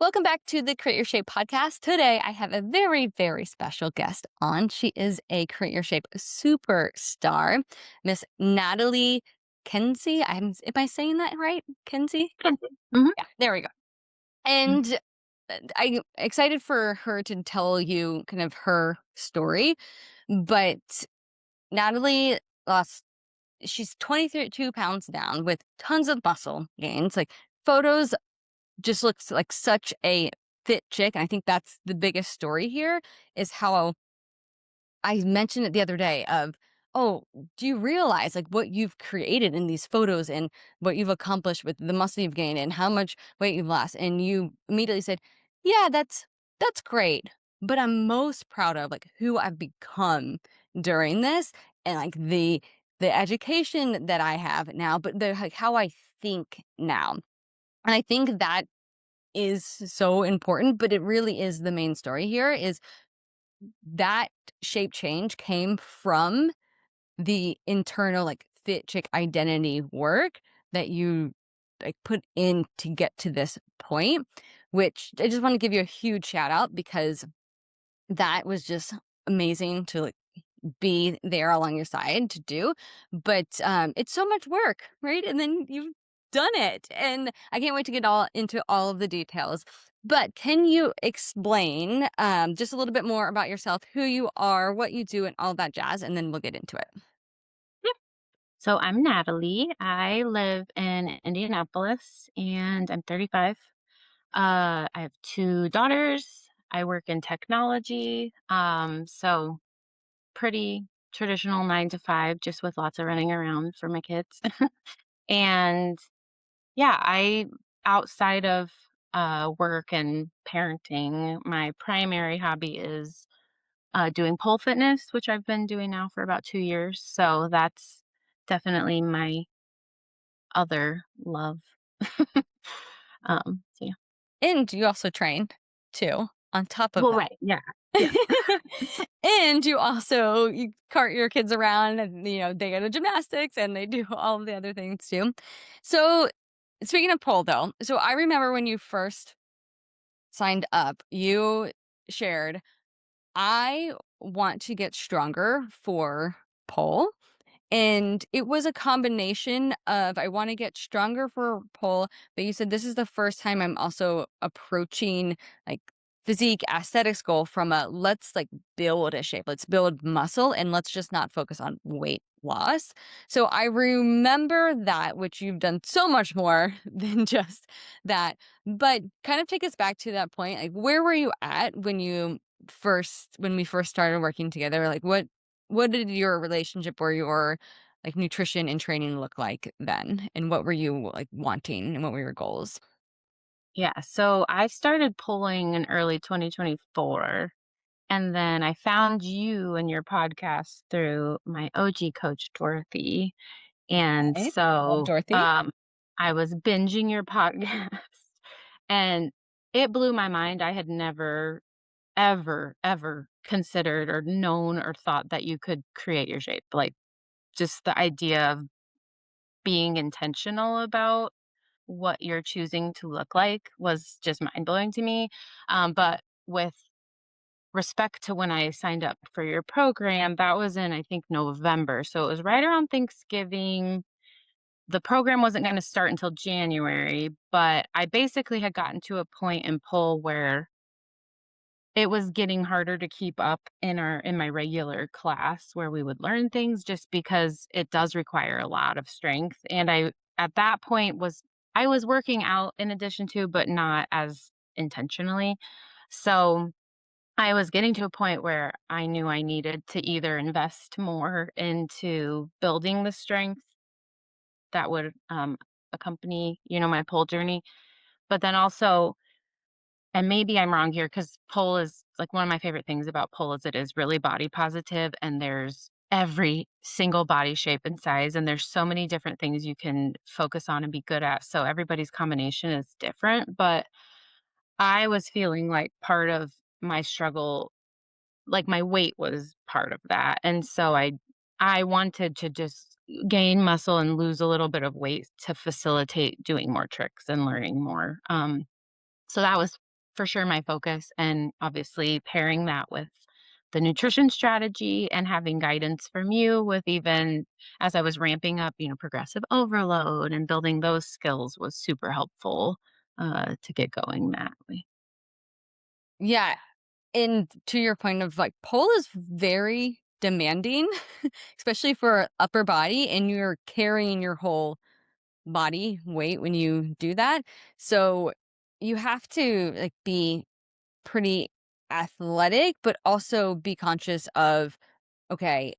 Welcome back to the Create Your Shape podcast. Today, I have a very, very special guest on. She is a Create Your Shape superstar, Miss Natalie Kenzie. Am I saying that right? Kenzie? Mhm. Yeah, there we go. Mm. And I'm excited for her to tell you kind of her story. But Natalie lost, she's 22 pounds down with tons of muscle gains. Like photos just looks like such a fit chick. And I think that's the biggest story here is how I mentioned it the other day of, oh, do you realize like what you've created in these photos and what you've accomplished with the muscle you've gained and how much weight you've lost? And you immediately said, yeah, that's great. But I'm most proud of like who I've become during this and like the education that I have now, but the like how I think now. And I think that is so important, but it really is the main story here is that shape change came from the internal like fit chick identity work that you like put in to get to this point, which I just want to give you a huge shout out because that was just amazing to like be there along your side to do. But it's so much work, right? And then you've done it. And I can't wait to get all into all of the details. But can you explain just a little bit more about yourself, who you are, what you do, and all that jazz? And then we'll get into it. Yep. So I'm Natalie. I live in Indianapolis and I'm 35. I have two daughters. I work in technology. So pretty traditional 9 to 5, just with lots of running around for my kids. And yeah, outside of work and parenting, my primary hobby is doing pole fitness, which I've been doing now for about 2 years. So that's definitely my other love. So yeah. And you also train too, on top of Well, that. right. Yeah. Yeah. And you cart your kids around and, they go to gymnastics and they do all of the other things too. So, speaking of pole though, so I remember when you first signed up, you shared, "I want to get stronger for pole." And it was a combination of I wanna get stronger for pole, but you said this is the first time I'm also approaching, like, physique aesthetics goal from a, "Let's, like, build a shape, let's build muscle, and let's just not focus on weight loss." So I remember that, which you've done so much more than just that, but kind of take us back to that point, like, where were you at when we first started working together? Like, what did your relationship or your, like, nutrition and training look like then? And what were you, like, wanting and what were your goals? Yeah. So I started pulling in early 2024. And then I found you and your podcast through my OG coach, Dorothy. And Okay. Love so Dorothy. I was binging your podcast and it blew my mind. I had never, ever, ever considered or known or thought that you could create your shape. Like just the idea of being intentional about what you're choosing to look like was just mind blowing to me. But with respect to when I signed up for your program, that was in, I think, November. So it was right around Thanksgiving. The program wasn't going to start until January, but I basically had gotten to a point in pull where it was getting harder to keep up in my regular class where we would learn things just because it does require a lot of strength. And I at that point I was working out in addition to, but not as intentionally. So I was getting to a point where I knew I needed to either invest more into building the strength that would accompany, my pole journey, but then also, and maybe I'm wrong here because pole is like one of my favorite things about pole is it is really body positive and there's every single body shape and size and there's so many different things you can focus on and be good at. So everybody's combination is different, but I was feeling like part of my struggle, like my weight was part of that. And so I wanted to just gain muscle and lose a little bit of weight to facilitate doing more tricks and learning more. So that was for sure my focus, and obviously pairing that with the nutrition strategy and having guidance from you with even as I was ramping up, progressive overload and building those skills was super helpful to get going that way. Yeah, and to your point of like pole is very demanding, especially for upper body, and you're carrying your whole body weight when you do that. So you have to like be pretty athletic, but also be conscious of, okay,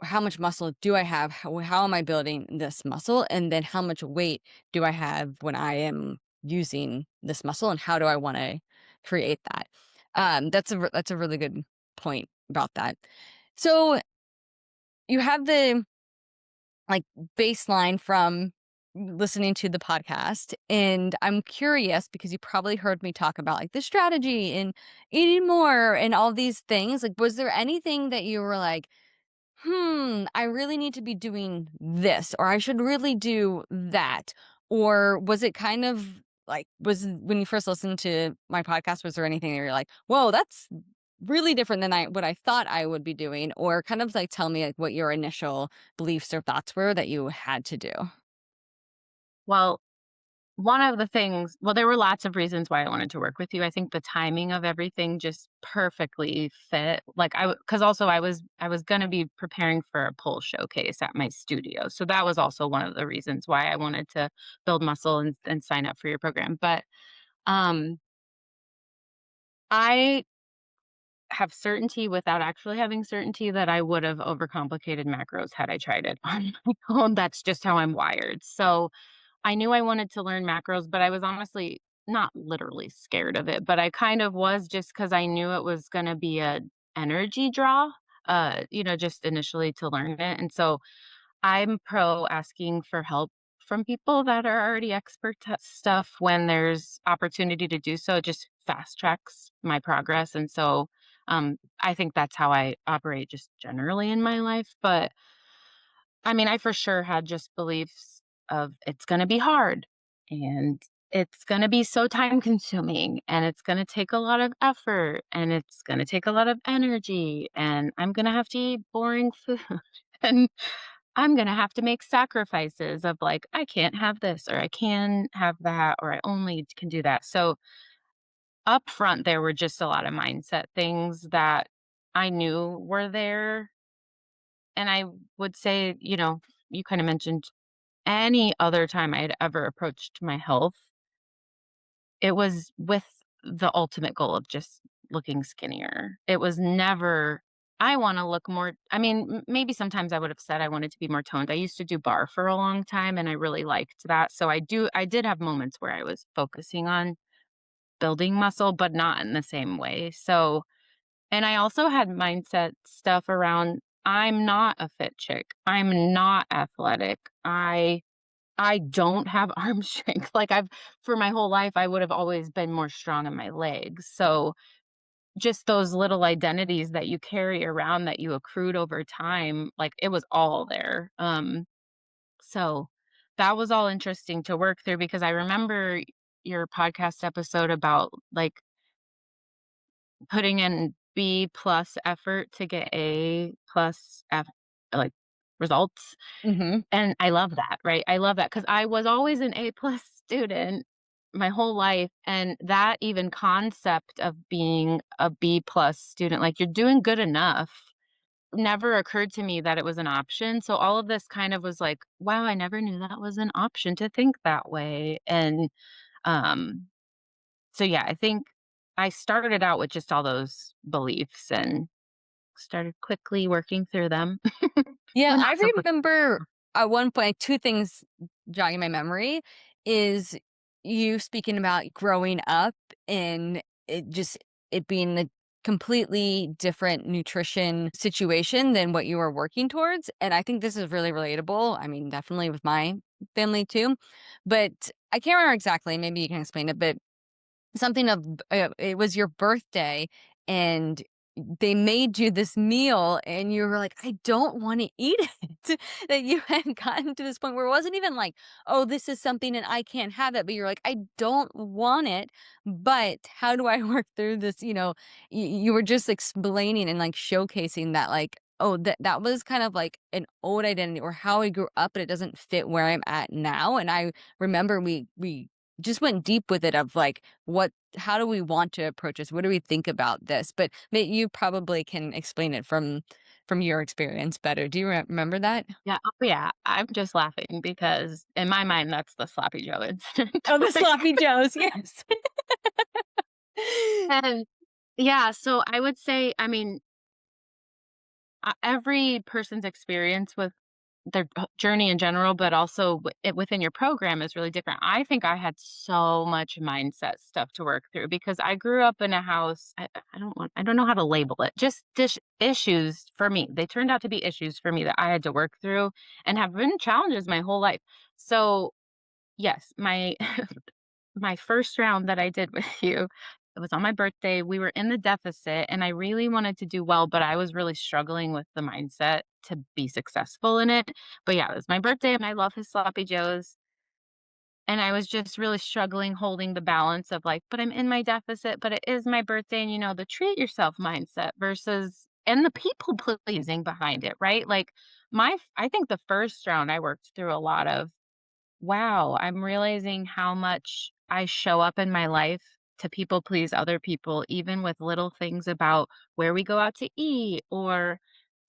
how much muscle do I have? How am I building this muscle? And then how much weight do I have when I am using this muscle? And how do I want to create that? That's a really good point about that. So you have the like baseline from listening to the podcast, and I'm curious because you probably heard me talk about like the strategy and eating more and all these things. Like, was there anything that you were like, I really need to be doing this, or I should really do that? Or was it kind of like, was when you first listened to my podcast, was there anything that you're like, whoa, that's really different than what I thought I would be doing? Or kind of like tell me like what your initial beliefs or thoughts were that you had to do. Well, one of the things well, there were lots of reasons why I wanted to work with you. I think the timing of everything just perfectly fit. Like, because also I was gonna be preparing for a pole showcase at my studio, so that was also one of the reasons why I wanted to build muscle and sign up for your program, but, um, I have certainty without actually having certainty that I would have overcomplicated macros had I tried it on my own. That's just how I'm wired, so I knew I wanted to learn macros, but I was honestly not literally scared of it, but I kind of was just because I knew it was gonna be a energy draw, just initially to learn it, and so I'm pro asking for help from people that are already experts at stuff when there's opportunity to do so. It just fast tracks my progress, and so, I think that's how I operate just generally in my life, but I mean, I for sure had just beliefs of it's gonna be hard and it's gonna be so time consuming and it's gonna take a lot of effort and it's gonna take a lot of energy and I'm gonna have to eat boring food and I'm gonna have to make sacrifices of like, I can't have this or I can have that or I only can do that. So up front, there were just a lot of mindset things that I knew were there. And I would say, you kind of mentioned any other time I had ever approached my health, it was with the ultimate goal of just looking skinnier. It was never, I wanna look more I mean, maybe sometimes I would have said I wanted to be more toned. I used to do bar for a long time, and I really liked that. So I did have moments where I was focusing on building muscle, but not in the same way. So and I also had mindset stuff around, I'm not a fit chick. I'm not athletic. I don't have arm strength. Like for my whole life, I would have always been more strong in my legs. So just those little identities that you carry around that you accrued over time, like it was all there. So that was all interesting to work through because I remember your podcast episode about like putting in B plus effort to get A plus like results. Hmm. And I love that, right? I love that because I was always an A plus student my whole life, and that even concept of being a B plus student, like you're doing good enough, never occurred to me that it was an option. So all of this kind of was like, wow, I never knew that was an option to think that way. And um, so yeah, I think I started out with just all those beliefs and started quickly working through them, Yeah, or I not so quick. remember at one point, two things jogging my memory is you speaking about growing up and it being a completely different nutrition situation than what you were working towards. And I think this is really relatable. I mean, definitely with my family too. But I can't remember exactly. Maybe you can explain it, but something of it was your birthday and they made you this meal and you were like, "I don't wanna eat it." That you had gotten to this point where it wasn't even like, "Oh, this is something and I can't have it," but you're like, "I don't want it, but how do I work through this?" You were just explaining and, like, showcasing that, like, oh, that was kind of like an old identity or how I grew up, but it doesn't fit where I'm at now, and I remember we just went deep with it of, like, what how do we want to approach this? What do we think about this? But you probably can explain it from your experience better. Do you remember that? Yeah, oh, yeah, I'm just laughing because in my mind, that's the sloppy Joe incident, Oh, the like, sloppy joes, yes. and yeah, so I would say, I mean, every person's experience with their journey in general, but also within your program is really different. I think I had so much mindset stuff to work through because I grew up in a house. I don't know how to label it. Just issues for me. They turned out to be issues for me that I had to work through and have been challenges my whole life. So yes, my my first round that I did with you, it was on my birthday. We were in the deficit and I really wanted to do well, but I was really struggling with the mindset to be successful in it. But yeah, it was my birthday and I love his sloppy joes. And I was just really struggling holding the balance of like, but I'm in my deficit, but it is my birthday. And the treat yourself mindset versus, and the people pleasing behind it, right? Like I think the first round I worked through a lot of, wow, I'm realizing how much I show up in my life to people please other people, even with little things about where we go out to eat or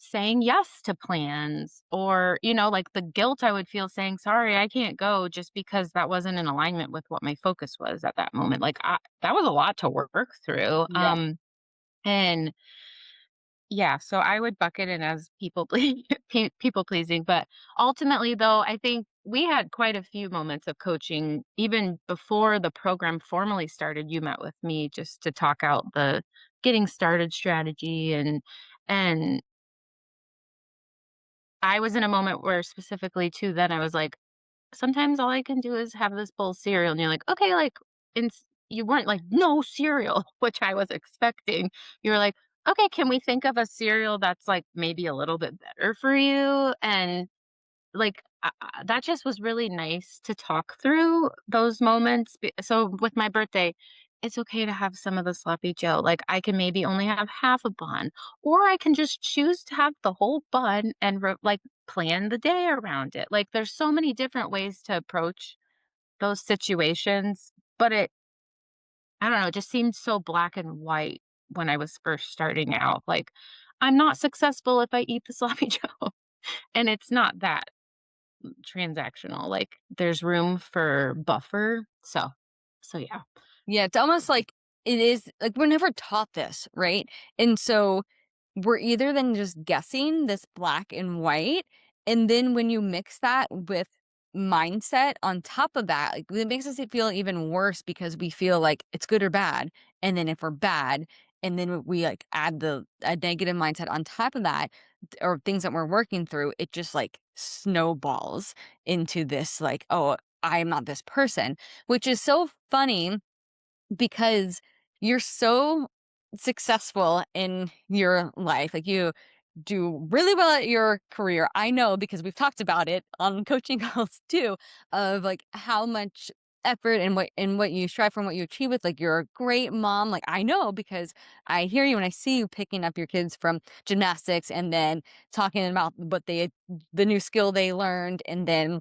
saying yes to plans or, like the guilt I would feel saying, sorry, I can't go just because that wasn't in alignment with what my focus was at that moment. Like that was a lot to work through. Yeah. And yeah, so I would bucket it as people pleasing, but ultimately though, I think we had quite a few moments of coaching even before the program formally started. You met with me just to talk out the getting started strategy and I was in a moment where specifically too then I was like, sometimes all I can do is have this bowl of cereal and you're like, okay, like you weren't like no cereal, which I was expecting. You were like, okay, can we think of a cereal that's like maybe a little bit better for you? And like that just was really nice to talk through those moments. So with my birthday, it's okay to have some of the sloppy Joe. Like I can maybe only have half a bun, or I can just choose to have the whole bun and like plan the day around it. Like there's so many different ways to approach those situations, but I don't know, it just seemed so black and white when I was first starting out. Like I'm not successful if I eat the sloppy Joe. And it's not that transactional, like, there's room for buffer, so yeah. Yeah, it's almost like it is like we're never taught this, right? And so we're either then just guessing this black and white, and then when you mix that with mindset on top of that, like it makes us feel even worse because we feel like it's good or bad. And then if we're bad, and then we like add the a negative mindset on top of that, or things that we're working through, it just like snowballs into this like, oh, I'm not this person, which is so funny because you're so successful in your life. Like you do really well at your career. I know because we've talked about it on coaching calls too, of like how much effort and what you strive for and what you achieve with like you're a great mom. Like I know because I hear you and I see you picking up your kids from gymnastics and then talking about what the new skill they learned and then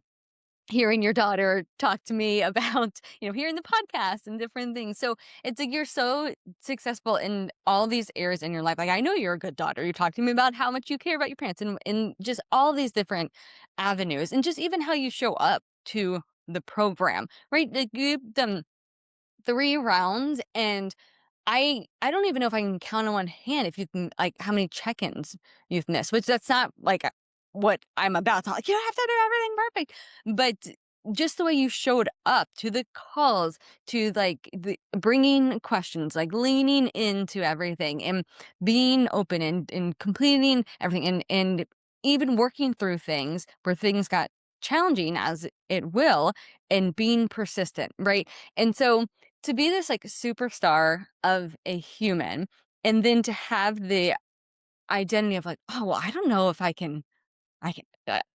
hearing your daughter talk to me about, hearing the podcast and different things. So it's like you're so successful in all these areas in your life. Like I know you're a good daughter. You talk to me about how much you care about your parents and just all these different avenues and just even how you show up to the program, right? Like you've done 3 rounds, and I don't even know if I can count on one hand if you can like, how many check-ins you've missed, which that's not, like, what I'm about to like, "You don't have to do everything perfect," but just the way you showed up to the calls, to, like, the bringing questions, like, leaning into everything and being open and completing everything and even working through things where things got challenging as it will, and being persistent, right? And so to be this like superstar of a human And then to have the identity of like, "Oh, well, I don't know if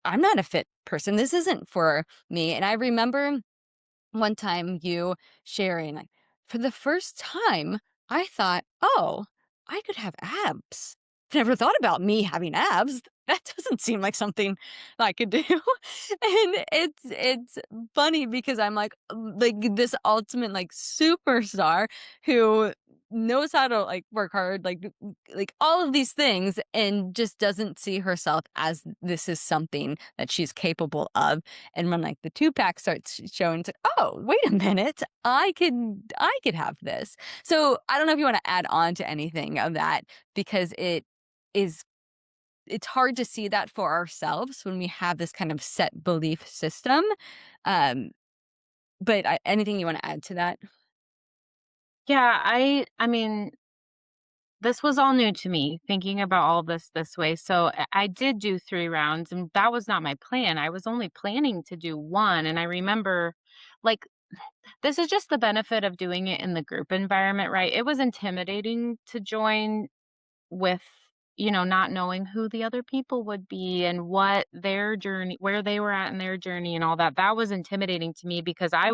I'm not a fit person. This isn't for me." And I remember one time you sharing, like, for the first time, I thought, "Oh, I could have abs. Never thought about me having abs. That doesn't seem like something I could do." And it's funny because I'm like this ultimate like superstar who knows how to like work hard, like all of these things, and just doesn't see herself as this is something that she's capable of. And when like the two pack starts showing, it's like, oh, wait a minute, I could have this. So I don't know if you want to add on to anything of that because is it's hard to see that for ourselves when we have this kind of set belief system. Um, but anything you want to add to that? Yeah, I mean, this was all new to me, thinking about all this way. So I did do 3 rounds, and that was not my plan. I was only planning to do 1, and I remember, like, this is just the benefit of doing it in the group environment, right? It was intimidating to join with, not knowing who the other people would be and what their journey where they were at in their journey and all that. That was intimidating to me because I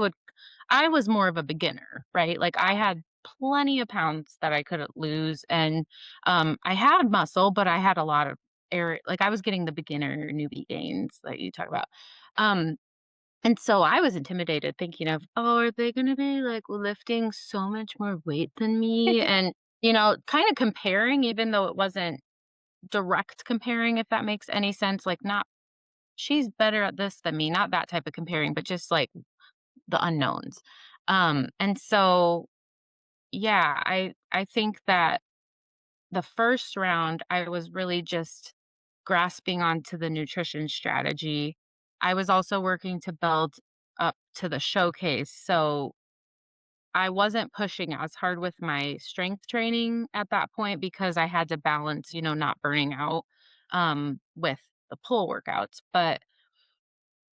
was more of a beginner, right? Like, I had plenty of pounds that I couldn't lose, and, I had muscle, but I had a lot of area like, I was getting the beginner newbie gains that you talk about. Um, and so I was intimidated thinking of, "Oh, are they gonna be, like, lifting so much more weight than me?" And, kinda comparing even though it wasn't direct comparing, if that makes any sense, like, not, "She's better at this than me," not that type of comparing, but just, like, the unknowns. And so, yeah, I think that the first round, I was really just grasping onto the nutrition strategy. I was also working to build up to the showcase, so I wasn't pushing as hard with my strength training at that point because I had to balance, not burning out, with the pull workouts. But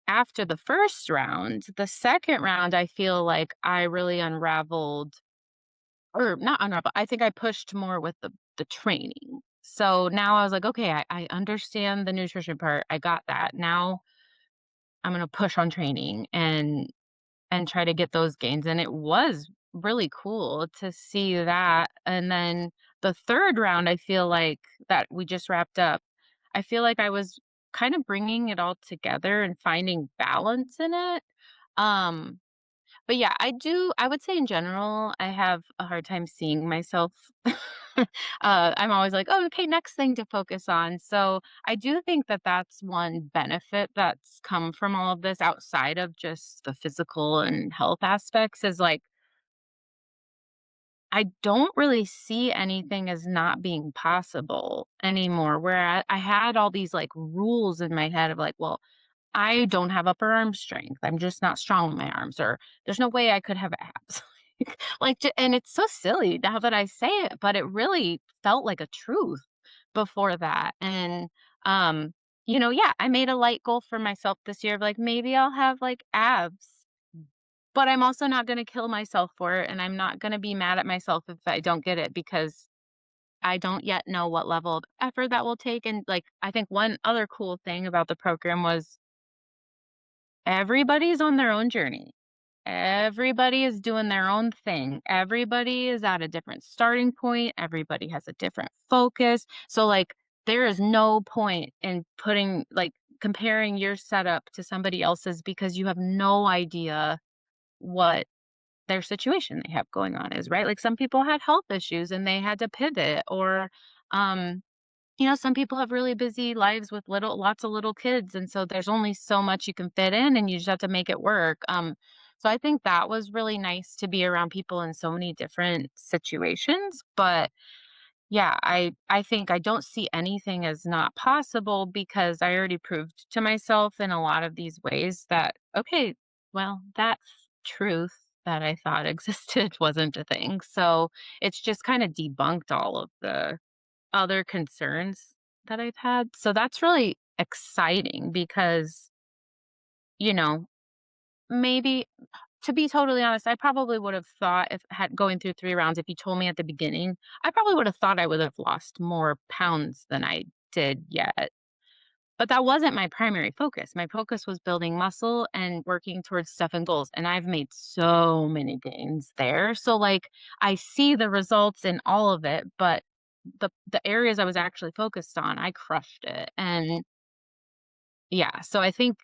after the first round, the second round, I feel like I really unraveled, or not unraveled, I think I pushed more with the training. So now I was like, okay, I understand the nutrition part. I got that. Now I'm gonna push on training and try to get those gains, and it was really cool to see that. And then the 3rd round, I feel like that we just wrapped up, I feel like I was kind of bringing it all together and finding balance in it. Um, but yeah, I would say in general, I have a hard time seeing myself. I'm always like, "Oh, okay, next thing to focus on." So, I do think that that's one benefit that's come from all of this outside of just the physical and health aspects is, like, I don't really see anything as not being possible anymore, where I had all these, like, rules in my head of, like, "Well, I don't have upper arm strength. I'm just not strong in my arms," or "There's no way I could have abs." And it's so silly now that I say it, but it really felt like a truth before that. And, um, yeah, I made a light goal for myself this year of like, maybe I'll have like abs, but I'm also not going to kill myself for it. And I'm not going to be mad at myself if I don't get it because I don't yet know what level of effort that will take. And like, I think one other cool thing about the program was everybody's on their own journey. Everybody is doing their own thing. Everybody is at a different starting point. Everybody has a different focus. So, like, there is no point in comparing your setup to somebody else's because you have no idea what their situation they have going on is, right? Like, some people had health issues and they had to pivot, or, um, some people have really busy lives with lots of little kids, and so there's only so much you can fit in, and you just have to make it work. So I think that was really nice to be around people in so many different situations. But yeah, I think I don't see anything as not possible because I already proved to myself in a lot of these ways that okay, well, that truth that I thought existed wasn't a thing. So it's just kind of debunked all of the other concerns that I've had. So that's really exciting because, you know, maybe to be totally honest, I probably would have thought if had going through 3 rounds, if you told me at the beginning, I probably would have thought I would have lost more pounds than I did yet. But that wasn't my primary focus. My focus was building muscle and working towards stuff and goals, and I've made so many gains there. So, like, I see the results in all of it, but the areas I was actually focused on, I crushed it. And yeah, so I think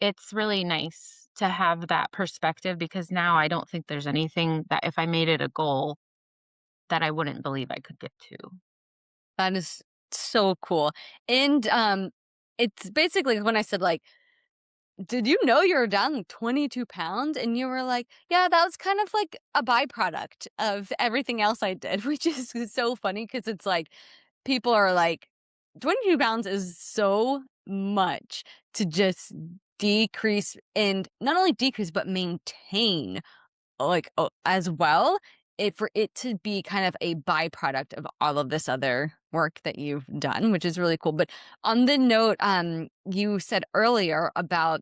it's really nice to have that perspective because now I don't think there's anything that if I made it a goal that I wouldn't believe I could get to. That is so cool. And it's basically when I said like, did you know you were down 22 pounds? And you were like, yeah, that was kind of like a byproduct of everything else I did, which is so funny because it's like people are like, 22 pounds is so much to just decrease and not only decrease, but maintain like as well. It for it to be kind of a byproduct of all of this other work that you've done, which is really cool. But on the note, you said earlier about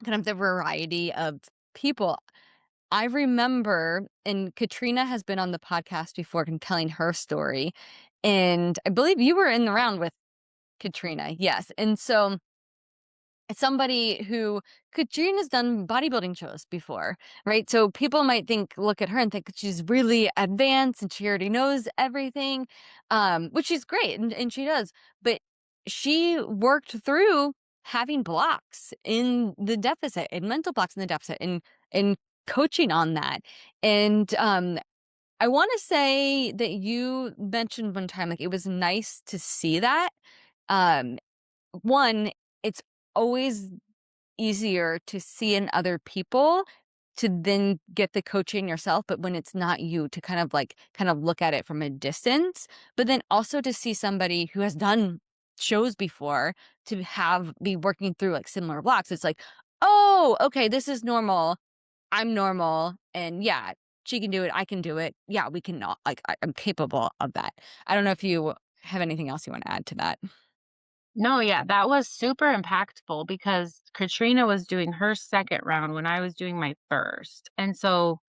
kind of the variety of people. I remember, and Katrina has been on the podcast before and telling her story. And I believe you were in the round with Katrina. Yes. And so as somebody who Katrina's done bodybuilding shows before, right? So people might think, look at her and think she's really advanced and she already knows everything, which is great, and she does. But she worked through having blocks in the deficit and mental blocks in the deficit and coaching on that. And I want to say that you mentioned one time, like it was nice to see that. Um, one, it's always easier to see in other people to then get the coaching yourself, but when it's not you to kind of look at it from a distance, but then also to see somebody who has done shows before to have be working through like similar blocks. It's like, oh, okay, this is normal. I'm normal. And yeah, she can do it. I can do it. Yeah, we can not like I'm capable of that. I don't know if you have anything else you want to add to that. No, yeah, that was super impactful because Katrina was doing her second round when I was doing my first. And so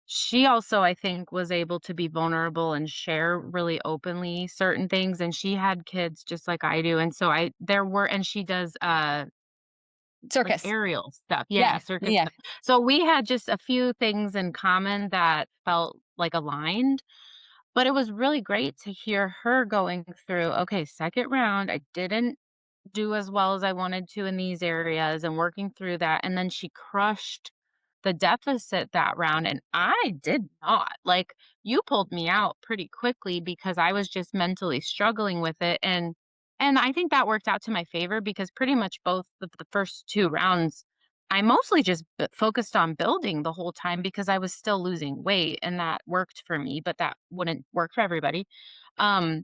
she also, I think, was able to be vulnerable and share really openly certain things. And she had kids just like I do. And so and she does like Circus. aerial stuff. Yeah, Yeah. circus Yeah. stuff. So we had just a few things in common that felt like aligned. But it was really great to hear her going through, okay, second round, I didn't do as well as I wanted to in these areas and working through that. And then she crushed the deficit that round. And I did not. Like, you pulled me out pretty quickly because I was just mentally struggling with it. And I think that worked out to my favor because pretty much both of the first 2 rounds, I mostly just focused on building the whole time because I was still losing weight and that worked for me, but that wouldn't work for everybody. Um,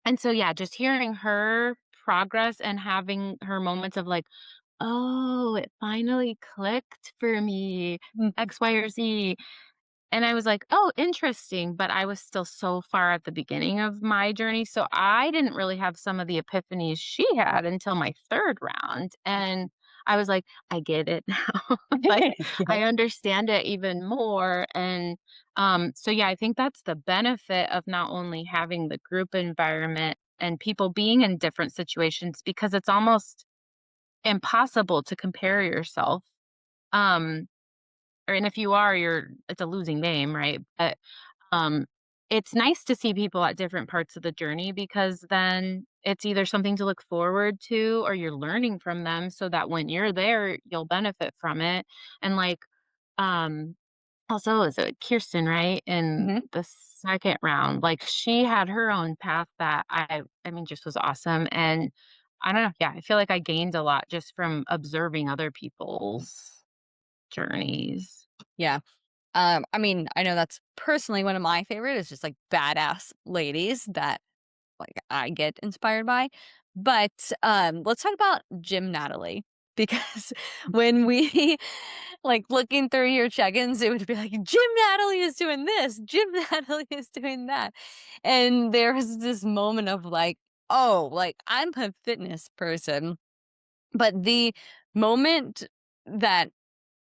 and so, yeah, just hearing her progress and having her moments of like, "Oh, it finally clicked for me, Mhm. X, Y, or Z." And I was like, "Oh, interesting," but I was still so far at the beginning of my journey, so I didn't really have some of the epiphanies she had until my 3rd round, and I was like, "I get it now." Like, Yeah. I understand it even more, and, so, yeah, I think that's the benefit of not only having the group environment and people being in different situations because it's almost impossible to compare yourself, um, or and if you are, it's a losing game, right? But um, it's nice to see people at different parts of the journey because then it's either something to look forward to or you're learning from them so that when you're there, you'll benefit from it. And like, um, also is it Kirsten, right? In Mhm. the second round, like she had her own path that I mean, just was awesome. And I don't know. Yeah, I feel like I gained a lot just from observing other people's journeys. Yeah. I mean, I know that's personally one of my favorite is just like badass ladies that like I get inspired by. But let's talk about Gym Natalie because when we like looking through your check-ins, it would be like Gym Natalie is doing this, Gym Natalie is doing that. And there was this moment of like, oh, like I'm a fitness person, but the moment that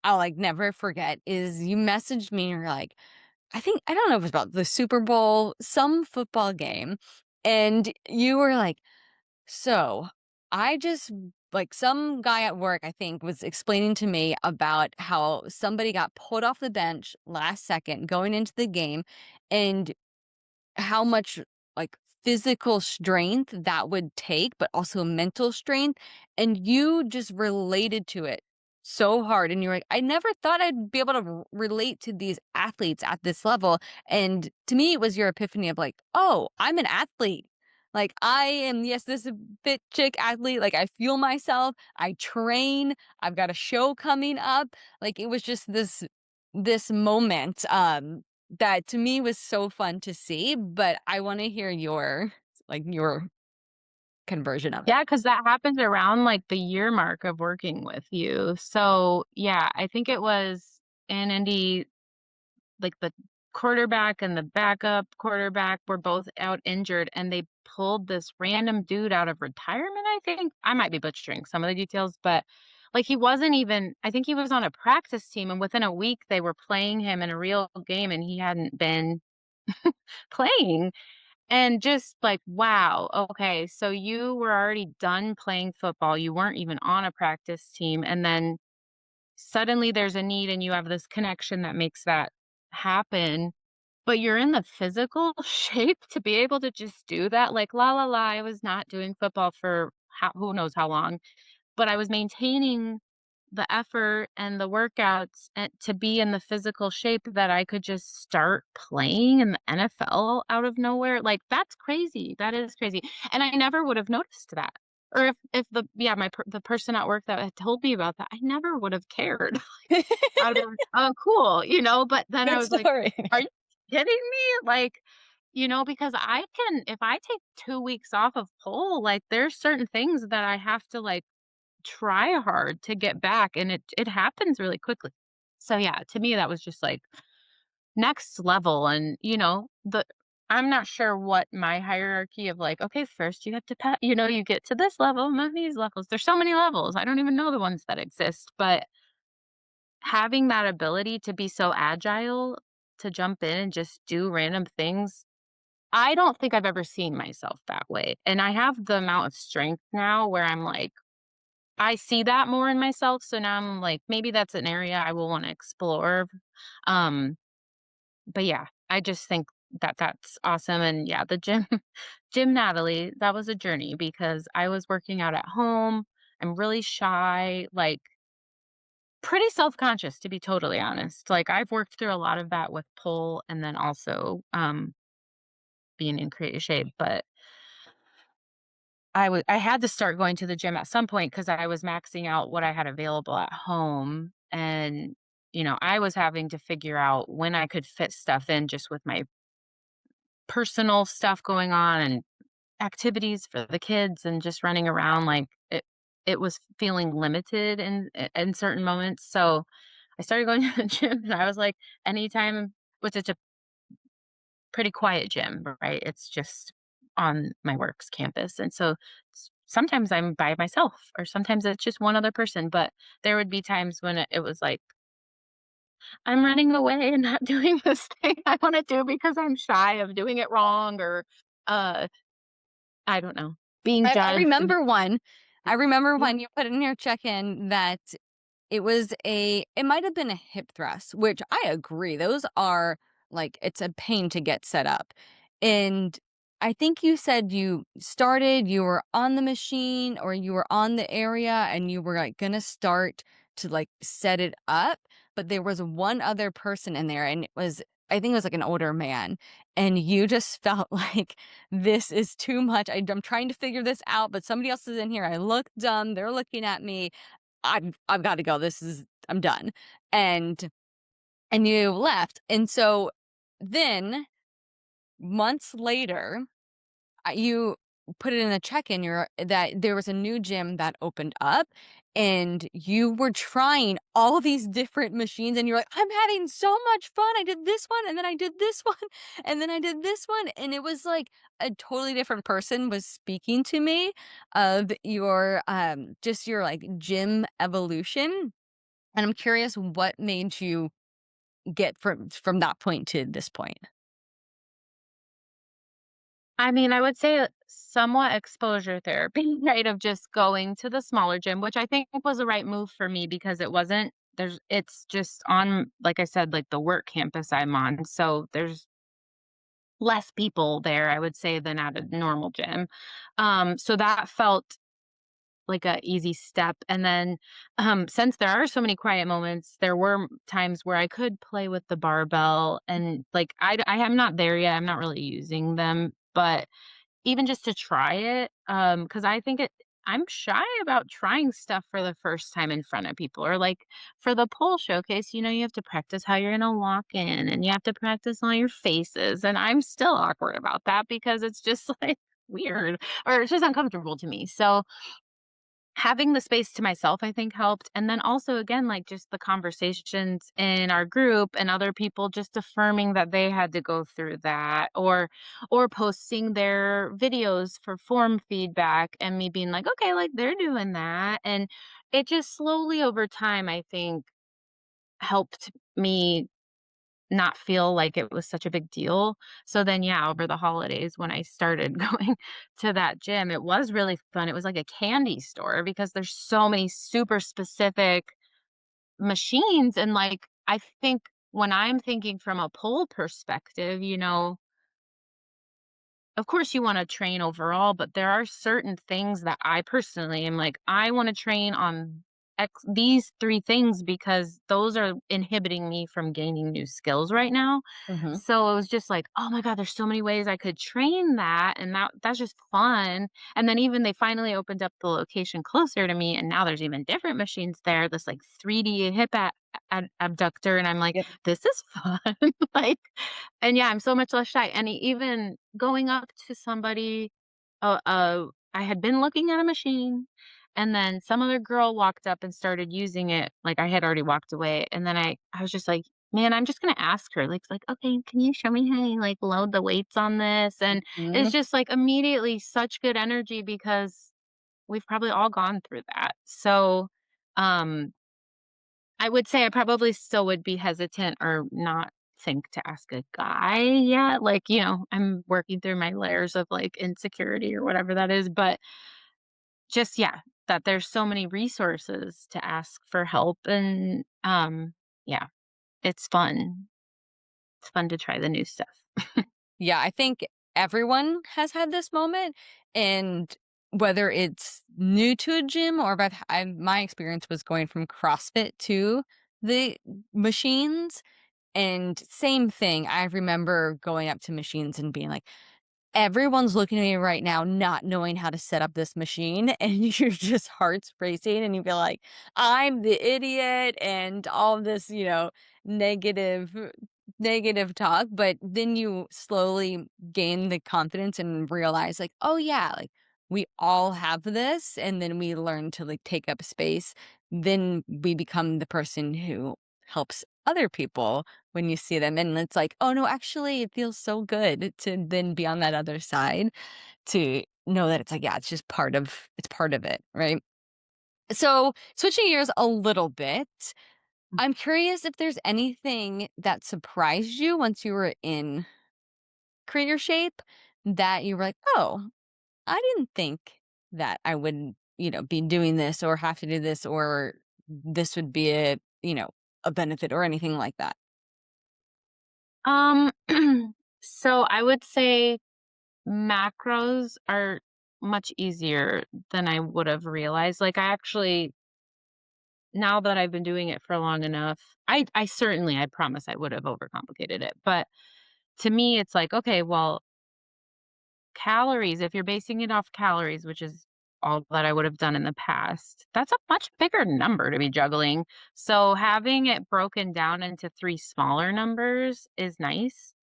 I'll, like, never forget is you messaged me and you're like, I don't know if it was about the Super Bowl, some football game, and you were like, "So, I just," like, some guy at work, I think, was explaining to me about how somebody got pulled off the bench last second going into the game, and how much, like, physical strength that would take, but also mental strength, and you just related to it so hard, and you're like, "I never thought I'd be able to relate to these athletes at this level," and to me, it was your epiphany of like, "Oh, I'm an athlete." Like, I am, yes, this fit chick athlete, like, I fuel myself, I train, I've got a show coming up, like, it was just this moment, that to me was so fun to see, but I wanna hear your, like, your conversion of it. Yeah, because that happens around, like, the year mark of working with you. So, yeah, I think it was in Indy, like, the quarterback and the backup quarterback were both out injured, and they pulled this random dude out of retirement, I think. I might be butchering some of the details, but, like, he wasn't even I think he was on a practice team, and within a week, they were playing him in a real game, and he hadn't been playing. And just like, wow, okay, so you were already done playing football, you weren't even on a practice team, and then suddenly there's a need and you have this connection that makes that happen, but you're in the physical shape to be able to just do that, like, la, la, la, I was not doing football for how who knows how long, but I was maintaining the effort and the workouts and to be in the physical shape that I could just start playing in the NFL out of nowhere, like, that's crazy, that is crazy, and I never would have noticed that, or if the yeah, the person at work that had told me about that, I never would have cared. I'd be like, "Oh, cool," but then I Good was like, story. "Are you kidding me?" Like, because I can if I take 2 weeks off of pole, like, there's certain things that I have to, like, try hard to get back, and it happens really quickly. So, yeah, to me, that was just, like, next level, and, the I'm not sure what my hierarchy of, like, "Okay, first you have to you get to this level, and then these levels." There's so many levels, I don't even know the ones that exist, but having that ability to be so agile, to jump in and just do random things, I don't think I've ever seen myself that way, and I have the amount of strength now where I'm like, I see that more in myself, so now I'm like, maybe that's an area I will wanna explore, um, but yeah, I just think that that's awesome, and yeah, the gym gym Natalie, that was a journey because I was working out at home, I'm really shy, like, pretty self-conscious, to be totally honest, like, I've worked through a lot of that with pole and then also, being in creative shape, but I had to start going to the gym at some point because I was maxing out what I had available at home, and, I was having to figure out when I could fit stuff in just with my personal stuff going on and activities for the kids and just running around, like, it was feeling limited in certain moments, so I started going to the gym, and I was like, anytime which it's a pretty quiet gym, right? It's just on my work's campus, and so sometimes I'm by myself, or sometimes it's just one other person. But there would be times when it was like, I'm running away and not doing this thing I want to do because I'm shy of doing it wrong, or uh, I don't know, being I judged. And remember one. I remember yeah, when you put in your check-in that it might have been a hip thrust, which I agree, those are, like, it's a pain to get set up, and I think you said you were on the machine or you were on the area and you were, like, gonna start to, like, set it up, but there was one other person in there, and I think it was, like, an older man, and you just felt like, "This is too much, I'm trying to figure this out, but somebody else is in here, I look dumb, they're looking at me, I've gotta go. I'm done." And you left. And so then months later, you put it in the check-in that there was a new gym that opened up and you were trying all these different machines and you're like, "I'm having so much fun. I did this one and then I did this one and then I did this one." And it was like a totally different person was speaking to me of your just your like gym evolution. And I'm curious what made you get from that point to this point? I mean, I would say somewhat exposure therapy, right? Of just going to the smaller gym, which I think was the right move for me because it's just on, like I said, like the work campus I'm on. So there's less people there, I would say, than at a normal gym. So that felt like a easy step. And then, since there are so many quiet moments, there were times where I could play with the barbell and like I am not there yet. I'm not really using them, but even just to try it, because I think I'm shy about trying stuff for the first time in front of people or, like, for the pole showcase, you have to practice how you're gonna walk in, and you have to practice all your faces, and I'm still awkward about that because it's just, like, weird, or it's just uncomfortable to me, so having the space to myself, I think, helped, and then also, again, like, just the conversations in our group and other people just affirming that they had to go through that or posting their videos for form feedback and me being like, "Okay, like, they're doing that," and it just slowly over time, I think, helped me not feel like it was such a big deal. So then, yeah, over the holidays when I started going to that gym, it was really fun. It was like a candy store because there's so many super specific machines. And like, I think when I'm thinking from a pole perspective, of course, you wanna train overall, but there are certain things that I personally am like, "I wanna train on these 3 things because those are inhibiting me from gaining new skills right now." Mhm. So, it was just like, "Oh my god, there's so many ways I could train that," and that's just fun. And then even they finally opened up the location closer to me, and now there's even different machines there, this, like, 3D hip abductor, and I'm like, Yep. "This is fun." Like, and yeah, I'm so much less shy, and even going up to somebody, I had been looking at a machine, and then some other girl walked up and started using it, like, I had already walked away, and then I was just like, "Man, I'm just gonna ask her," like, "Okay, can you show me how you, like, load the weights on this?" And it's Mhm. just, like, immediately such good energy because we've probably all gone through that. So, um I would say I probably still would be hesitant or not think to ask a guy yet. Like, I'm working through my layers of like insecurity or whatever that is. But just, yeah, that there's so many resources to ask for help. And yeah, it's fun. It's fun to try the new stuff. Yeah, I think everyone has had this moment, and whether it's new to a gym or if my experience was going from CrossFit to the machines, and same thing. I remember going up to machines and being like, everyone's looking at me right now not knowing how to set up this machine, and your just heart's racing and you feel like I'm the idiot and all this, negative negative talk. But then you slowly gain the confidence and realize like, oh yeah, like we all have this, and then we learn to like take up space. Then we become the person who helps other people when you see them, and it's like, "Oh, no, actually, it feels so good to then be on that other side, to know that it's like, yeah, it's part of it, right?" So, switching gears a little bit, I'm curious if there's anything that surprised you once you were in career shape that you were like, "Oh, I didn't think that I would, be doing this or have to do this, or this would be a benefit or anything like that." Um, so I would say macros are much easier than I would have realized. Like, I actually now that I've been doing it for long enough, I promise I would have overcomplicated it. But to me, it's like, okay, well, calories, if you're basing it off calories, which is all that I would have done in the past, that's a much bigger number to be juggling. So having it broken down into three smaller numbers is nice.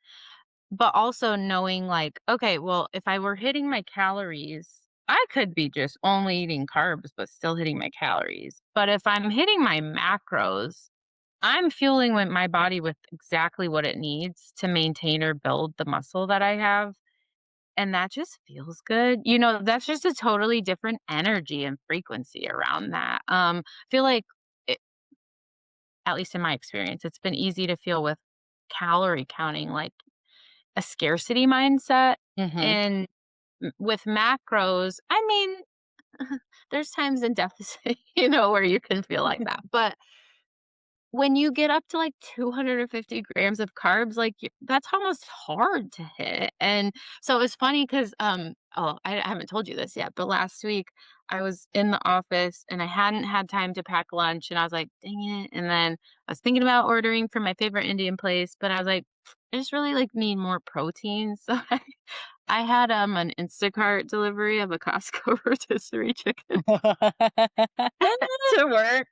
But also knowing like, okay, well, if I were hitting my calories, I could be just only eating carbs, but still hitting my calories. But if I'm hitting my macros, I'm fueling with my body with exactly what it needs to maintain or build the muscle that I have. And that just feels good. That's just a totally different energy and frequency around that. I feel like at least in my experience, it's been easy to feel with calorie counting, like a scarcity mindset. Mhm. And with macros, I mean, there's times in deficit, where you can feel like that. But when you get up to, like, 250 grams of carbs, like, that's almost hard to hit, and so it's funny 'cause, oh, I haven't told you this yet, but last week, I was in the office, and I hadn't had time to pack lunch, and I was like, "Dang it," and then I was thinking about ordering from my favorite Indian place, but I was like, "I just really, like, need more protein," so I had, an Instacart delivery of a Costco rotisserie chicken to work.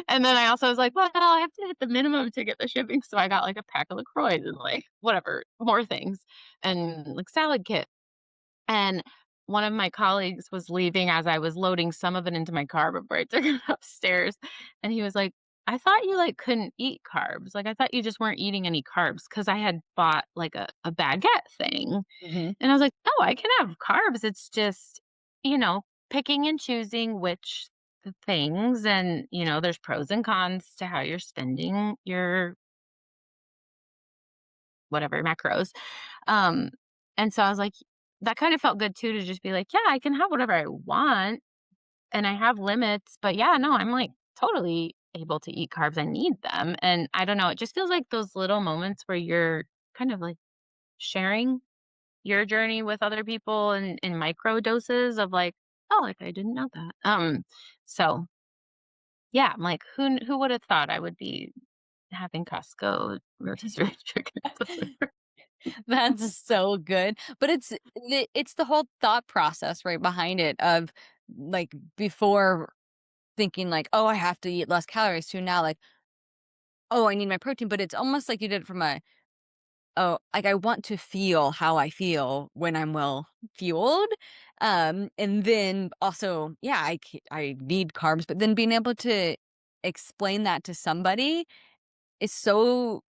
And then I also was like, "Well, I have to hit the minimum to get the shipping," so I got, like, a pack of LaCroix and, like, whatever, more things, and, like, salad kit. And one of my colleagues was leaving as I was loading some of it into my car before I took it upstairs, and he was like, "I thought you, like, couldn't eat carbs, like, I thought you just weren't eating any carbs because I had bought, like, a baguette thing, Mhm. and I was like, "No, I can have carbs, it's just, picking and choosing which things, and, there's pros and cons to how you're spending your whatever macros." Um, and so I was like, that kind of felt good too to just be like, "Yeah, I can have whatever I want, and I have limits, but yeah, no, I'm, like, totally able to eat carbs, I need them." And I don't know, it just feels like those little moments where you're kind of, like, sharing your journey with other people in micro doses of like, "Oh, like, I didn't know that." So, yeah, I'm like, who would have thought I would be having Costco rotisserie chicken delivered? That's so good, but it's the whole thought process right behind it of, like, before thinking like, "Oh, I have to eat less calories," to now like, "Oh, I need my protein," but it's almost like you did it from a, "Oh, like, I want to feel how I feel when I'm well fueled," and then also, yeah, I need carbs, but then being able to explain that to somebody is so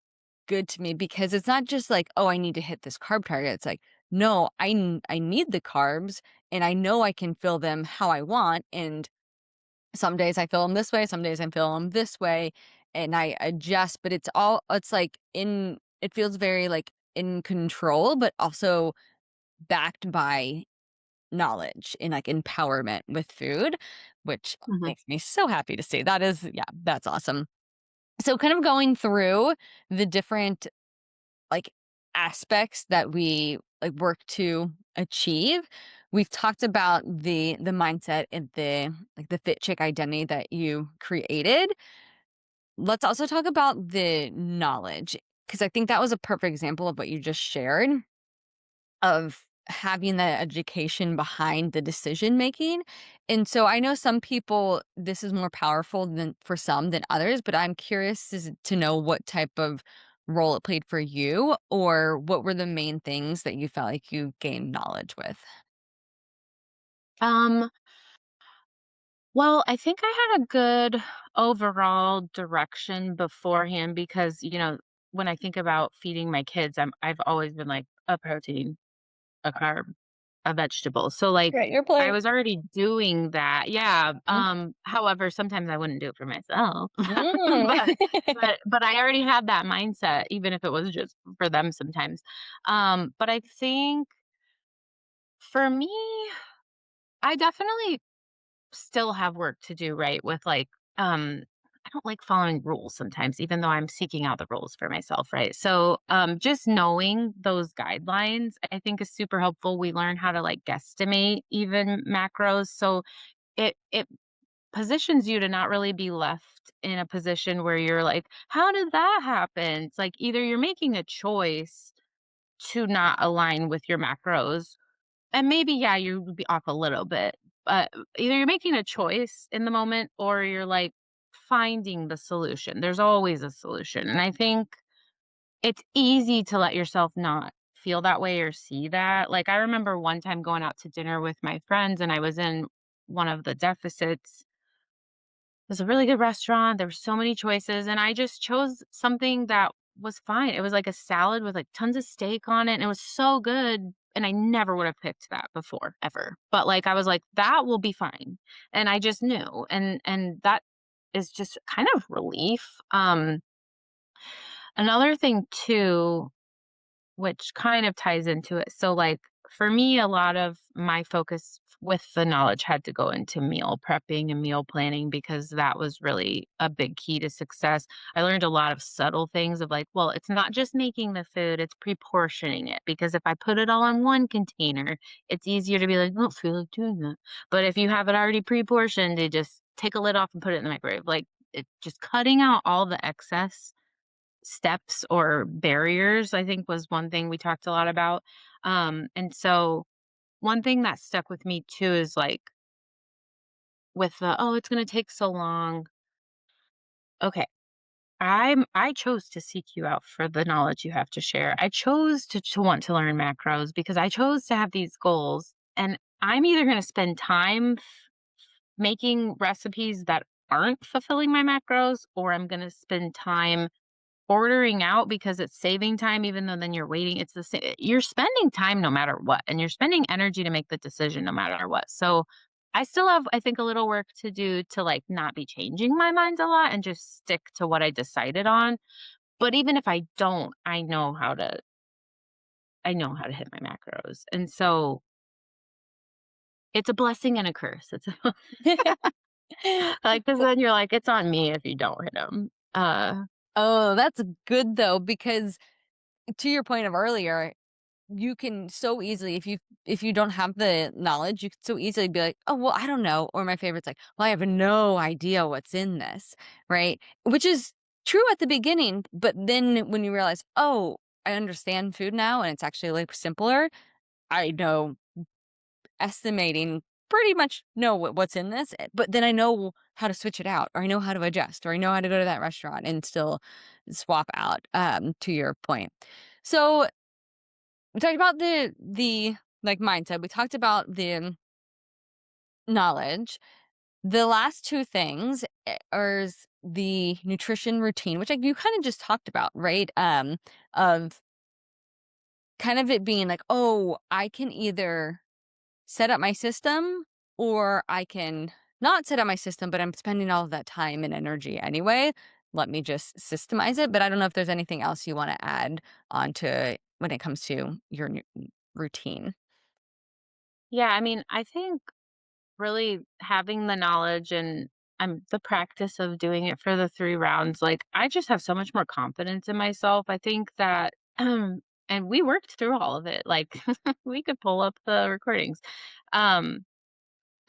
good to me because it's not just like, "Oh, I need to hit this carb target." It's like, "No, I need the carbs, and I know I can fill them how I want, and some days I feel them this way, some days I feel them this way, and I adjust," but it's like it feels very, like, in control, but also backed by knowledge and, like, empowerment with food, which Mhm. makes me so happy to see. That is yeah, that's awesome. So kind of going through the different, like, aspects that we, like, work to achieve. We've talked about the mindset and the fit chick identity that you created. Let's also talk about the knowledge because I think that was a perfect example of what you just shared of having the education behind the decision making. And so I know some people this is more powerful than for some than others, but I'm curious to know what type of role it played for you or what were the main things that you felt like you gained knowledge with. Um, well, I think I had a good overall direction beforehand because, when I think about feeding my kids, I've always been like a protein, a carb, a vegetable. So, like, Right, your I plate. was already doing that. Yeah, Mhm. however, sometimes I wouldn't do it for myself. Mm. But I already had that mindset, even if it was just for them sometimes. But I think for me, I definitely still have work to do, right, with, like, I don't like following rules sometimes, even though I'm seeking out the rules for myself, right? So, just knowing those guidelines, I think is super helpful. We learn how to, like, guesstimate even macros, so it positions you to not really be left in a position where you're like, "How did that happen?" It's like either you're making a choice to not align with your macros, and maybe, yeah, you would be off a little bit, but either you're making a choice in the moment or you're, like, finding the solution. There's always a solution, and I think it's easy to let yourself not feel that way or see that. Like, I remember one time going out to dinner with my friends, and I was in one of the deficits. It was a really good restaurant, there were so many choices, and I just chose something that was fine. It was like a salad with, like, tons of steak on it, and it was so good, and I never would have picked that before, ever. But, like, I was like, "That will be fine." And I just knew, and that is just kind of relief. Another thing too, which kind of ties into it. So, like, for me, a lot of my focus with the knowledge had to go into meal prepping and meal planning because that was really a big key to success. I learned a lot of subtle things of like, well, it's not just making the food, it's pre-portioning it. Because if I put it all in one container, it's easier to be like, I don't feel like doing that. But if you have it already pre-portioned, you just take a lid off and put it in the microwave. Like, it just cutting out all the excess steps or barriers, I think was one thing we talked a lot about. And so one thing that stuck with me too is like with the, oh, it's going to take so long. Okay. I chose to seek you out for the knowledge you have to share. I chose to want to learn macros because I chose to have these goals, and I'm either going to spend time making recipes that aren't fulfilling my macros, or I'm going to spend time ordering out because it's saving time even though then you're waiting, it's the same, you're spending time no matter what, and you're spending energy to make the decision no matter what. So, I still have, I think, a little work to do to, like, not be changing my mind a lot and just stick to what I decided on, but even if I don't, I know how to hit my macros, and so it's a blessing and a curse. It's a like, 'cause then you're like, "It's on me if you don't hit them." Oh, that's good though, because to your point of earlier, you can so easily, if you don't have the knowledge, you can so easily be like, "Oh, well, I don't know." Or my favorite's like, "Well, I have no idea what's in this." Right? Which is true at the beginning, but then when you realize, "Oh, I understand food now and it's actually like simpler. I know estimating pretty much know what's in this, but then I know how to switch it out, or I know how to adjust, or I know how to go to that restaurant and still swap out." To your point. So we talked about the like mindset. We talked about the knowledge. The last two things are the nutrition routine, which, like, you kind of just talked about, right? Of kind of it being like, oh, I can either set up my system, or I can not set up my system, but I'm spending all of that time and energy anyway. Let me just systemize it. But I don't know if there's anything else you want to add onto it when it comes to your routine. Yeah, I mean, I think really having the knowledge and the practice of doing it for the 3 rounds, like, I just have so much more confidence in myself. I think that, and we worked through all of it, like, we could pull up the recordings. Um,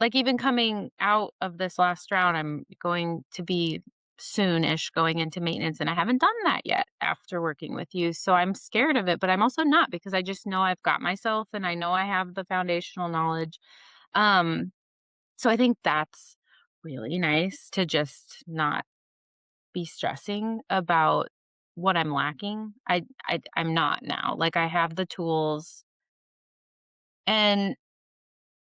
like, even coming out of this last round, I'm going to be soon-ish going into maintenance, and I haven't done that yet after working with you, so I'm scared of it, but I'm also not because I just know I've got myself and I know I have the foundational knowledge. Um so I think that's really nice to just not be stressing about what I'm lacking. I'm not now. Like, I have the tools, and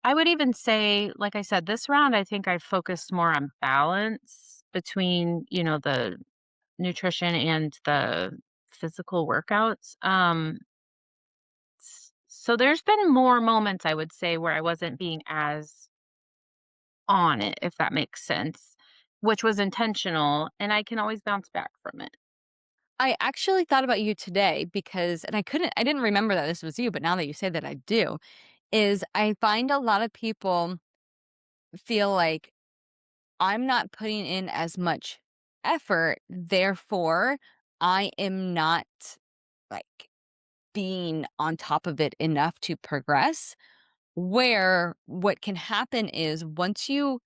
I would even say, like I said, this round I think I focused more on balance between, the nutrition and the physical workouts. So there's been more moments I would say where I wasn't being as on it, if that makes sense, which was intentional, and I can always bounce back from it. I actually thought about you today because, and I didn't remember that this was you, but now that you say that, I do. Is I find a lot of people feel like I'm not putting in as much effort, therefore I am not, like, being on top of it enough to progress. Where what can happen is once you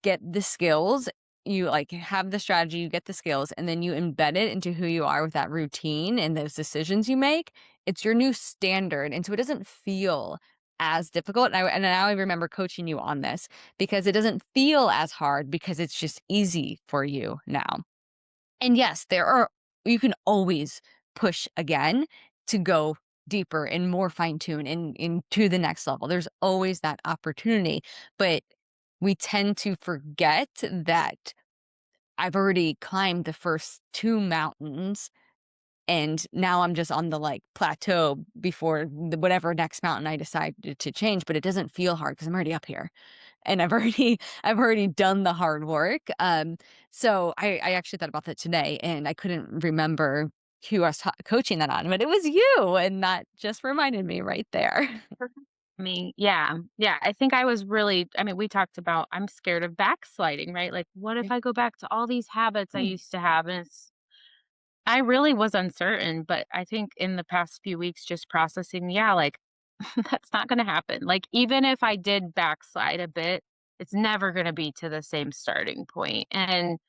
get the skills, you, like, have the strategy, you get the skills, and then you embed it into who you are with that routine and those decisions you make, it's your new standard, and so it doesn't feel as difficult, and now I remember coaching you on this because it doesn't feel as hard because it's just easy for you now. And yes, there are, you can always push again to go deeper and more fine tune and into the next level. There's always that opportunity, but we tend to forget that I've already climbed the first two mountains, and now I'm just on the, like, plateau before whatever next mountain I decide to change, but it doesn't feel hard because I'm already up here. and I've already done the hard work. So I actually thought about that today, and I couldn't remember who I was coaching that on, but it was you, and that just reminded me right there. Me, yeah, yeah, I think I was really I mean, we talked about I'm scared of backsliding, right? Like, what if I go back to all these habits I used to have? And I really was uncertain, but I think in the past few weeks, just processing, yeah, like, that's not gonna happen. Like, even if I did backslide a bit, it's never gonna be to the same starting point, and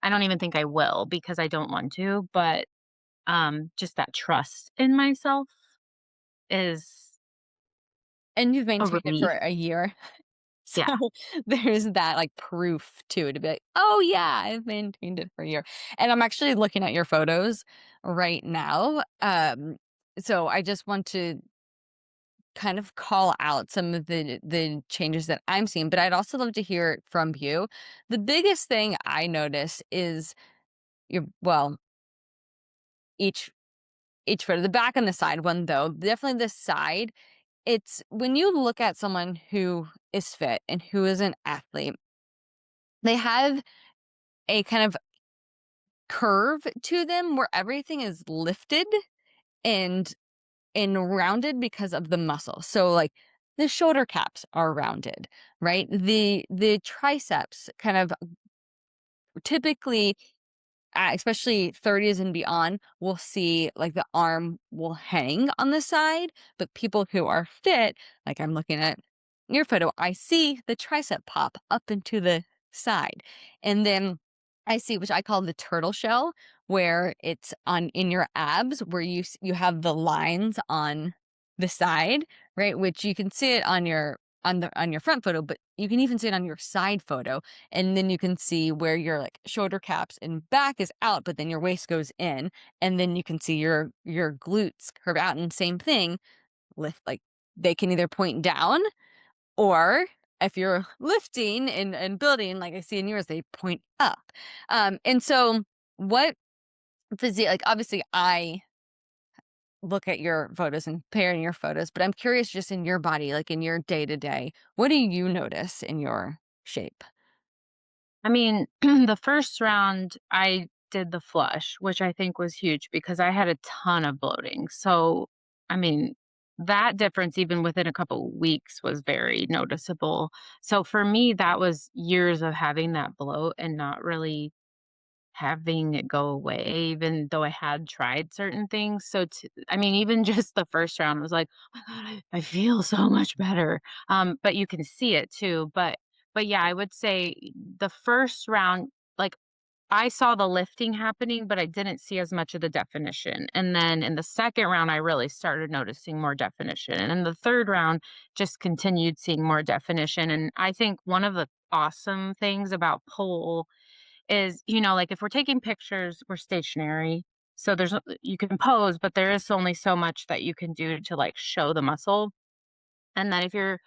I don't even think I will because I don't want to, but, just that trust in myself is And you've a maintained it for relief. a year. So Yeah. there's that like proof too to be like, oh yeah, I've maintained it for a year. And I'm actually looking at your photos right now. So I just want to kind of call out some of the changes that I'm seeing, but I'd also love to hear it from you. The biggest thing I notice is your well, each each photo, the back and the side one though, definitely the side. It's when you look at someone who is fit and who is an athlete, they have a kind of curve to them where everything is lifted and rounded because of the muscle. So like the shoulder caps are rounded, right? The triceps kind of typically especially 30s and beyond, we'll see like the arm will hang on the side, but people who are fit, like I'm looking at your photo, I see the tricep pop up into the side. And then I see, which I call the turtle shell, where it's on in your abs, where you have the lines on the side, right? Which you can see it on your front photo, but you can even see it on your side photo, and then you can see where your like shoulder caps and back is out, but then your waist goes in, and then you can see your glutes curve out, and same thing, lift like they can either point down, or if you're lifting and building like I see in yours, they point up. And so what physique, like obviously I look at your photos and comparing your photos, but I'm curious just in your body, like in your day to day, what do you notice in your shape? I mean, the first round, I did the flush, which I think was huge because I had a ton of bloating. So, I mean, that difference, even within a couple weeks, was very noticeable. So, for me, that was years of having that bloat and not really having it go away, even though I had tried certain things. So, I mean, even just the first round was like, oh my God, I feel so much better. But you can see it too. But yeah, I would say the first round, like I saw the lifting happening, but I didn't see as much of the definition. And then in the second round, I really started noticing more definition. And in the third round, just continued seeing more definition. And I think one of the awesome things about pole is, like if we're taking pictures, we're stationary. So you can pose, but there is only so much that you can do to like show the muscle. And then if you're,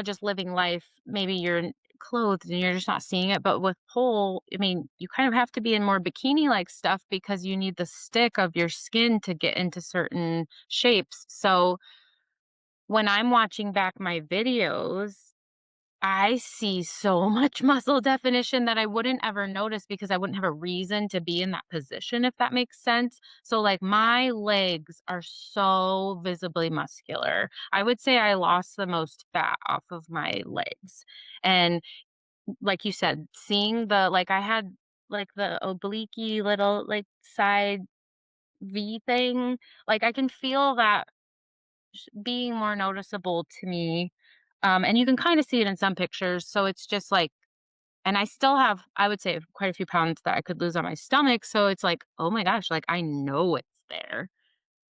just living life, maybe you're clothed and you're just not seeing it. But with pole, I mean, you kind of have to be in more bikini like stuff because you need the stick of your skin to get into certain shapes. So when I'm watching back my videos, I see so much muscle definition that I wouldn't ever notice because I wouldn't have a reason to be in that position, if that makes sense. So, like, my legs are so visibly muscular. I would say I lost the most fat off of my legs. And like you said, seeing I had like the obliquey little like side V thing. Like, I can feel that being more noticeable to me. And you can kind of see it in some pictures. So it's just like, and I still have, I would say, quite a few pounds that I could lose on my stomach. So it's like, oh my gosh, like I know it's there.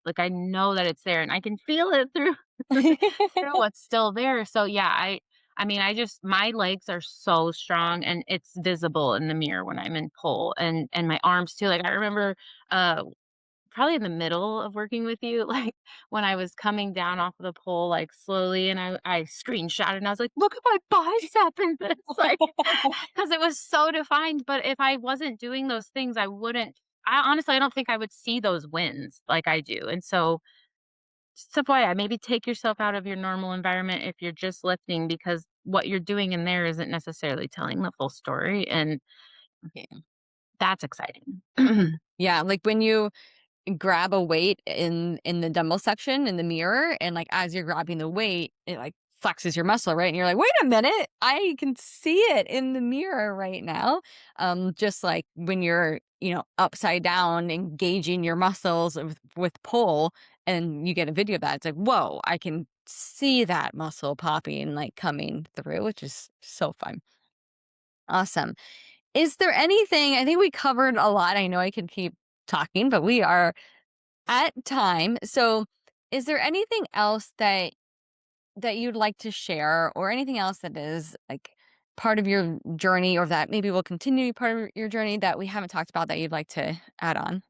Like I know that it's there and I can feel it through through what's still there. So yeah, I mean, my legs are so strong and it's visible in the mirror when I'm in pole and my arms too. Like I remember uh probably in the middle of working with you, like, when I was coming down off of the pole, like, slowly, and I screenshotted, and I was like, "Look at my bicep in this," like, because it was so defined, but if I wasn't doing those things, I honestly, I don't think I would see those wins like I do, and so, just FYI, maybe take yourself out of your normal environment if you're just lifting because what you're doing in there isn't necessarily telling the full story, and Yeah. that's exciting. Yeah, like when you grab a weight in the dumbbell section in the mirror, and like as you're grabbing the weight it like flexes your muscle, right? And you're like, wait a minute, I can see it in the mirror right now. Just like when you're, upside down engaging your muscles with pull, and you get a video of that, it's like, whoa, I can see that muscle popping, like coming through, which is so fun. Awesome. Is there anything, I think we covered a lot, I know I can keep talking, but we are at time. So, is there anything else that you'd like to share, or anything else that is like part of your journey, or that maybe will continue to be part of your journey that we haven't talked about that you'd like to add on?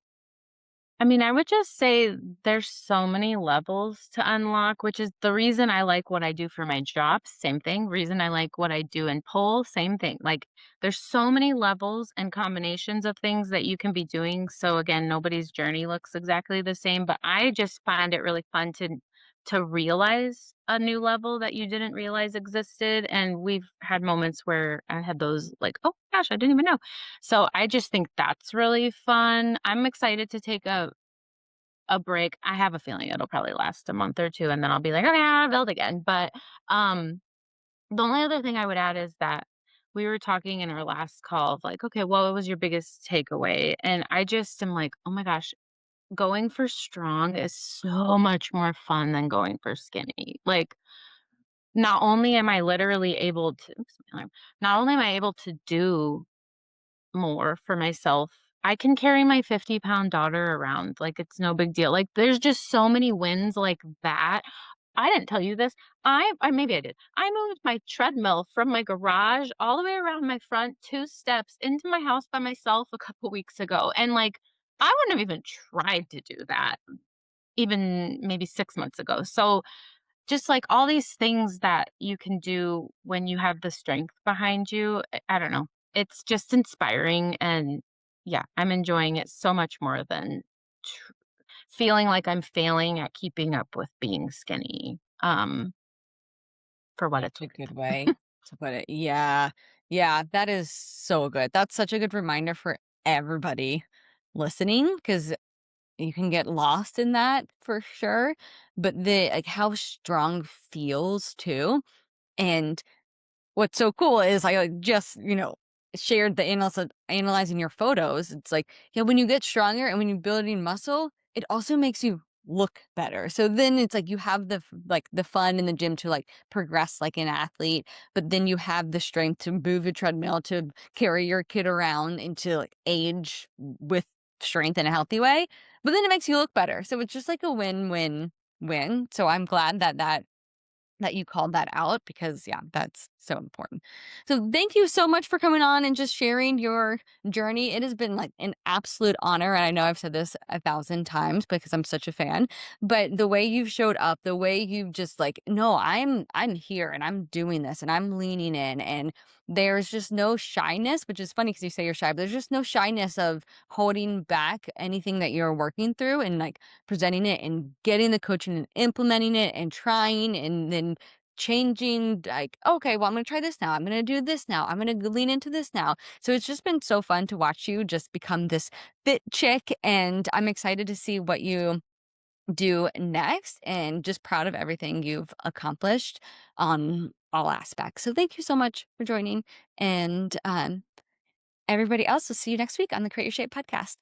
I mean, I would just say there's so many levels to unlock, which is the reason I like what I do for my job. Same thing. Reason I like what I do in pole. Same thing. Like there's so many levels and combinations of things that you can be doing. So again, nobody's journey looks exactly the same, but I just find it really fun to realize a new level that you didn't realize existed. And we've had moments where I had those like, oh gosh, I didn't even know. So I just think that's really fun. I'm excited to take a break. I have a feeling it'll probably last a month or 2, and then I'll be like, "Okay, I'll build again." But, the only other thing I would add is that we were talking in our last call of like, "Okay, what was your biggest takeaway?" And I just am like, "Oh my gosh, going for strong is so much more fun than going for skinny." Like, not only am I literally able to oops, my alarm. Not only am I able to do more for myself. I can carry my 50-pound daughter around like it's no big deal. Like, there's just so many wins like that. I didn't tell you this. I maybe I did. I moved my treadmill from my garage all the way around my front 2 steps into my house by myself a couple weeks ago, and, like, I wouldn't have even tried to do that even maybe 6 months ago. So, just, like, all these things that you can do when you have the strength behind you, I don't know. It's just inspiring, and, yeah, I'm enjoying it so much more than tr feeling like I'm failing at keeping up with being skinny, for what That's it's a good worth. way to put it. Yeah. Yeah, that is so good. That's such a good reminder for everybody listening, because you can get lost in that for sure. But the like how strong feels too. And what's so cool is I, like, just, shared the analyzing your photos. It's like, yeah, when you get stronger and when you're building muscle, it also makes you look better. So then it's like you have the fun in the gym to like progress like an athlete, but then you have the strength to move a treadmill, to carry your kid around, and to like age with strength in a healthy way. But then it makes you look better. So it's just like a win-win-win. So I'm glad that you called that out, because yeah, that's so important. So thank you so much for coming on and just sharing your journey. It has been like an absolute honor. And I know I've said this 1,000 times because I'm such a fan, but the way you've showed up, the way you've just like, no, I'm here and I'm doing this and I'm leaning in, and there's just no shyness, which is funny because you say you're shy, but there's just no shyness of holding back anything that you're working through, and like presenting it and getting the coaching and implementing it and trying, and then changing, like, okay, well, I'm going to try this now. I'm going to do this now. I'm going to lean into this now. So it's just been so fun to watch you just become this fit chick. And I'm excited to see what you do next, and just proud of everything you've accomplished on all aspects. So thank you so much for joining. And everybody else, will see you next week on the Create Your Shape podcast.